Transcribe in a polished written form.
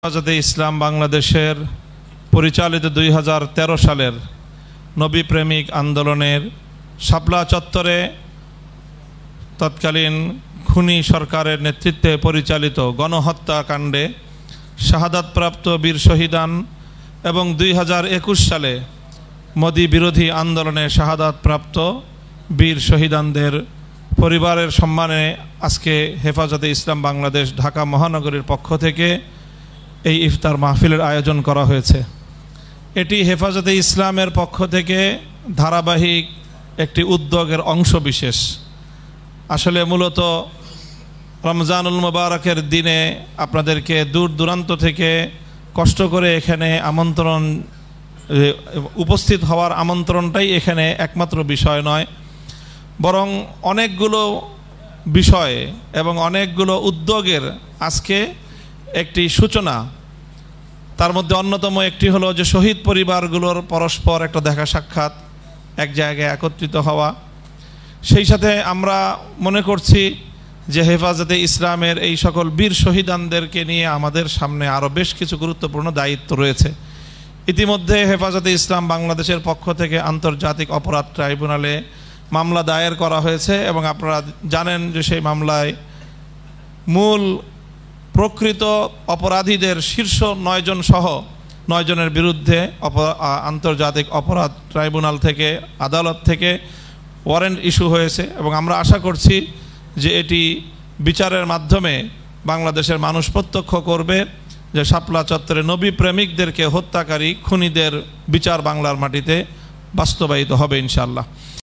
হেফাজতে ইসলাম বাংলাদেশের পরিচালিত 2013 সালের নবী প্রেমিক আন্দোলনের শাপলা চত্বরে তৎকালীন খুনি সরকারের নেতৃত্বে পরিচালিত গণহত্যাকাণ্ডে শাহাদাতপ্রাপ্ত বীর শহীদান এবং 2021 সালে মোদি বিরোধী আন্দোলনে শাহাদাতপ্রাপ্ত বীর শহীদানদের পরিবারের সম্মানে আজকে হেফাজতে ইসলাম বাংলাদেশ ঢাকা মহানগরীর পক্ষ থেকে এই ইফতার মাহফিলের আয়োজন করা হয়েছে। এটি হেফাজতে ইসলামের পক্ষ থেকে ধারাবাহিক একটি উদ্যোগের অংশবিশেষ। আসলে মূলত রমজানুল মুবারকের দিনে আপনাদেরকে দূর দূরান্ত থেকে কষ্ট করে এখানে উপস্থিত হওয়ার আমন্ত্রণটাই এখানে একমাত্র বিষয় নয়, বরং অনেকগুলো বিষয় এবং অনেকগুলো উদ্যোগের আজকে একটি সূচনা। তার মধ্যে অন্যতম একটি হলো যে শহীদ পরিবারগুলোর পরস্পর একটা দেখা সাক্ষাৎ, এক জায়গায় একত্রিত হওয়া। সেই সাথে আমরা মনে করছি যে হেফাজতে ইসলামের এই সকল বীর শহীদানদেরকে নিয়ে আমাদের সামনে আরও বেশ কিছু গুরুত্বপূর্ণ দায়িত্ব রয়েছে। ইতিমধ্যে হেফাজতে ইসলাম বাংলাদেশের পক্ষ থেকে আন্তর্জাতিক অপরাধ ট্রাইব্যুনালে মামলা দায়ের করা হয়েছে এবং আপনারা জানেন যে সেই মামলায় মূল প্রকৃত অপরাধীদের শীর্ষ 9 জন সহ 9 জনের বিরুদ্ধে আন্তর্জাতিক অপরাধ ট্রাইব্যুনাল থেকে আদালত থেকে ওয়ারেন্ট ইস্যু হয়েছে এবং আমরা আশা করছি যে এটি বিচারের মাধ্যমে বাংলাদেশের মানুষ প্রত্যক্ষ করবে যে শাপলা চত্বরে নবী প্রেমিকদেরকে হত্যাকারী খুনিদের বিচার বাংলার মাটিতে বাস্তবায়িত হবে ইনশাআল্লাহ।